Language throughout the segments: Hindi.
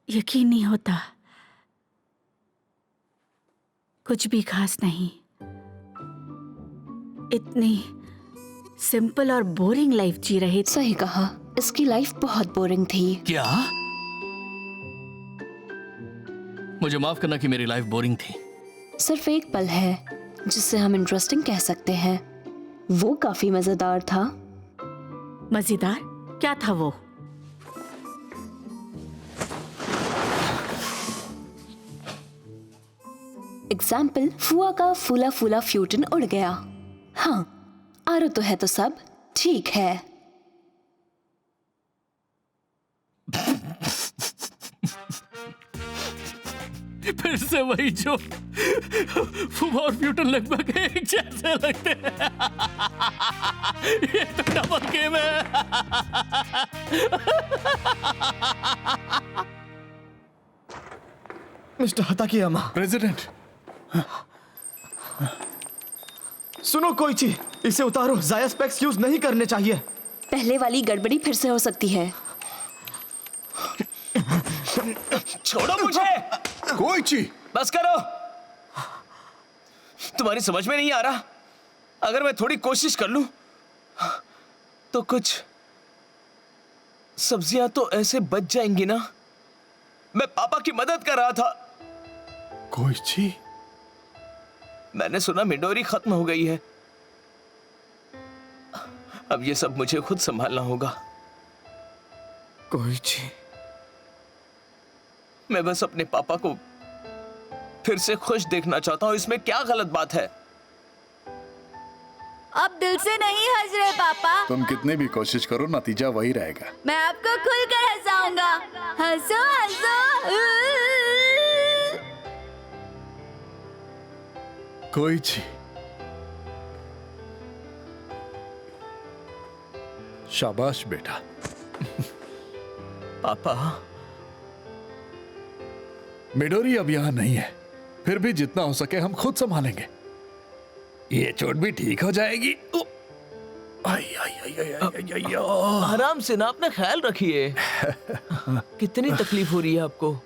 यकीन नहीं होता। कुछ भी खास नहीं, इतनी सिंपल और बोरिंग लाइफ जी रहे थे। सही कहा, इसकी लाइफ बहुत बोरिंग थी। क्या? मुझे माफ करना कि मेरी लाइफ बोरिंग थी। सिर्फ एक पल है जिसे हम इंटरेस्टिंग कह सकते हैं। वो काफी मजेदार था। मजेदार? क्या था वो? एग्जाम्पल, फुआ का फूला फूला फ्यूटन उड़ गया। हाँ, आरो तो है तो सब ठीक है। फिर से वही जो फुआ और फ्यूटन लगभग एक जैसे लगते हैं। ये तो डबल गेम है। मिस्टर हताकियामा। प्रेसिडेंट, सुनो कोइची, इसे उतारो। जाया स्पेक्स यूज नहीं करने चाहिए। पहले वाली गड़बड़ी फिर से हो सकती है। छोड़ो मुझे। कोइची, बस करो। तुम्हारी समझ में नहीं आ रहा? अगर मैं थोड़ी कोशिश कर लूं तो कुछ सब्जियां तो ऐसे बच जाएंगी ना। मैं पापा की मदद कर रहा था। कोइची, मैंने सुना मिडोरी खत्म हो गई है। अब ये सब मुझे खुद संभालना होगा। कोइची, मैं बस अपने पापा को फिर से खुश देखना चाहता हूं। इसमें क्या गलत बात है? आप दिल से नहीं हंस रहे पापा। तुम कितनी भी कोशिश करो, नतीजा वही रहेगा। मैं आपको खुलकर हंसाऊंगा। हंसो हंसो। कोइची, शाबाश बेटा। पापा, मिडोरी अब यहाँ नहीं है, फिर भी जितना हो सके हम खुद संभालेंगे। ये चोट भी ठीक हो जाएगी। आई आई आई आई आई आई आई। आराम से ना, अपना ख्याल रखिए। कितनी तकलीफ हो रही है आपको?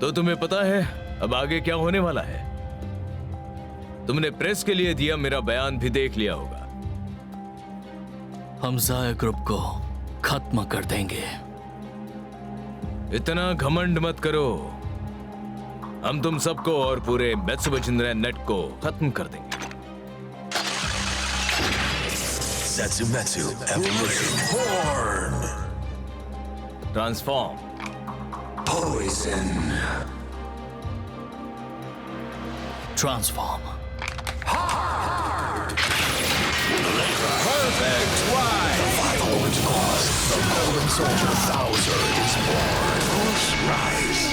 तो तुम्हें पता है अब आगे क्या होने वाला है? तुमने प्रेस के लिए दिया मेरा बयान भी देख लिया होगा। हम जाया ग्रुप को खत्म कर देंगे। इतना घमंड मत करो। हम तुम सबको और पूरे मेत्सुबिशी नेट को खत्म कर देंगे। Setsumetsu Evolution Horn. Transform. Poison. Transform. Perfect twice. The 5 cost. The golden soldier Bowser is born. Rise.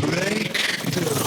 Break through.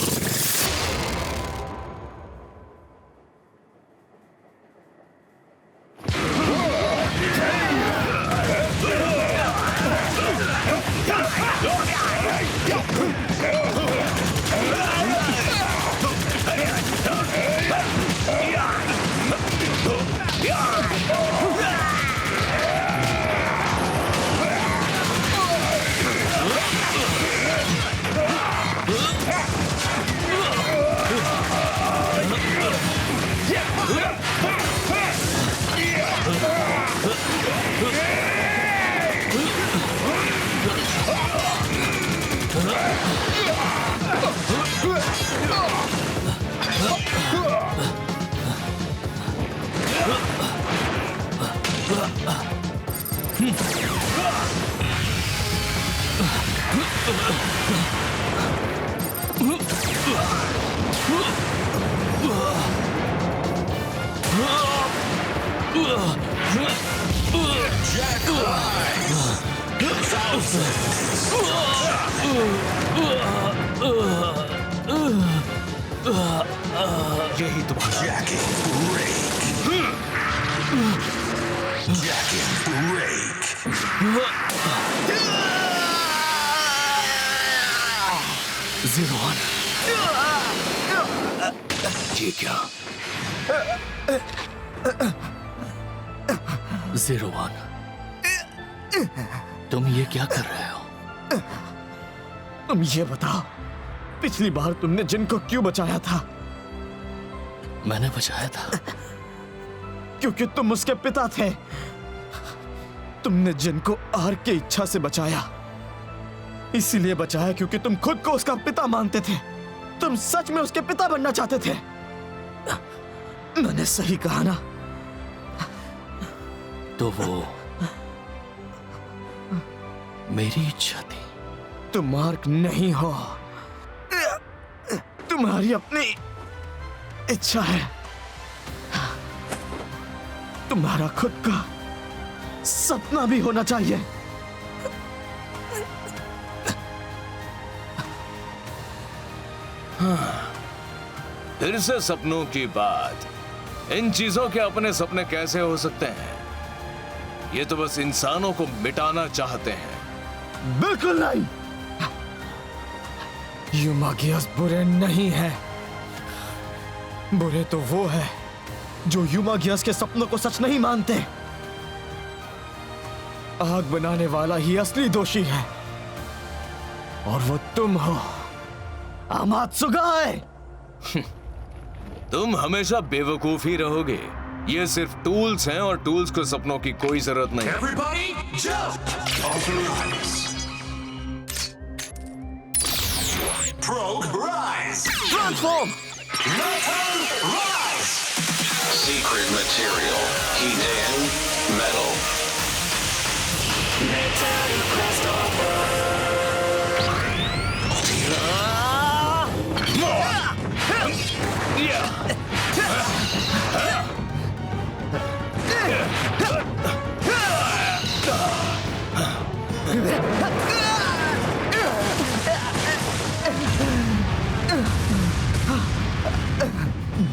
यही तुम्हारा Jackie break. Jackie break. Zero one. ये क्या? जीरो वन, तुम ये क्या कर रहे हो? तुम ये बताओ, पिछली बार तुमने जिन को क्यों बचाया था? मैंने बचाया था क्योंकि तुम उसके पिता थे। तुमने जिन को आर की इच्छा से बचाया, इसीलिए बचाया क्योंकि तुम खुद को उसका पिता मानते थे। तुम सच में उसके पिता बनना चाहते थे। मैंने सही कहा ना? तो वो मेरी इच्छा थी। तुम मार्क नहीं हो, तुम्हारी अपनी इच्छा है। तुम्हारा खुद का सपना भी होना चाहिए। फिर से सपनों की बात। इन चीजों के अपने सपने कैसे हो सकते हैं? ये तो बस इंसानों को मिटाना चाहते हैं। बिल्कुल नहीं। यूमागियास बुरे नहीं है। बुरे तो वो है जो यूमागियास के सपनों को सच नहीं मानते। आग बनाने वाला ही असली दोषी है, और वो तुम हो, अमात्सुगाई। तुम हमेशा बेवकूफ ही रहोगे। ये सिर्फ टूल्स हैं और टूल्स को सपनों की कोई जरूरत नहीं। Everybody, jump! Open eyes. Prog, rise! Transform. Metal, rise! Secret material. Hedan, metal.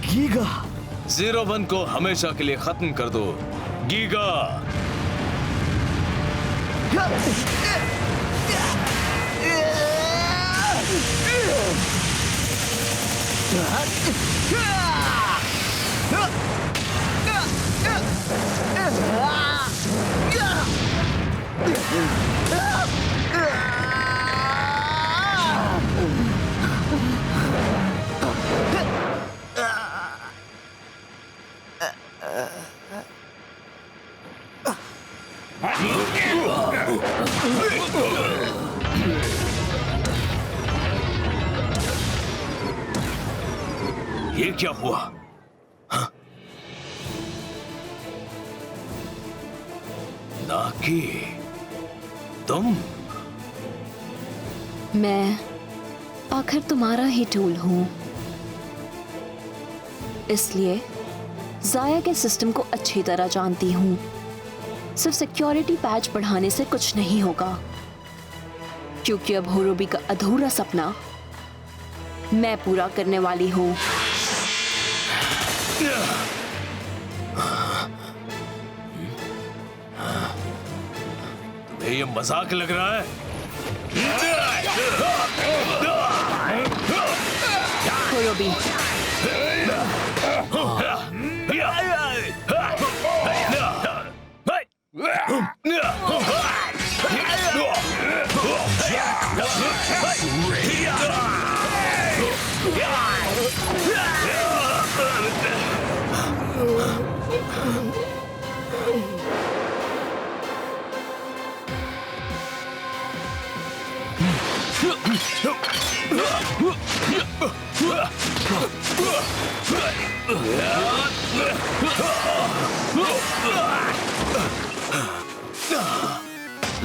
Giga. Zero one को हमेशा के लिए खत्म कर दो, गीगा। ये क्या हुआ? नाकी, तुम? मैं आखिर तुम्हारा ही टूल हूं, इसलिए जाया के सिस्टम को अच्छी तरह जानती हूं। सिर्फ सिक्योरिटी पैच बढ़ाने से कुछ नहीं होगा, क्योंकि अब होरोबी का अधूरा सपना मैं पूरा करने वाली हूं। तुम्हें ये मजाक लग रहा है? होरोबी,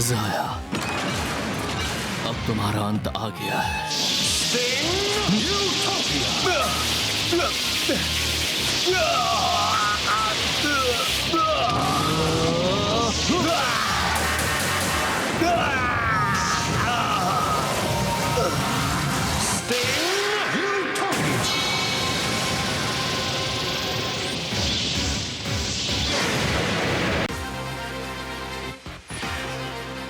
जाया, अब तुम्हारा अंत आ गया है। Utopia!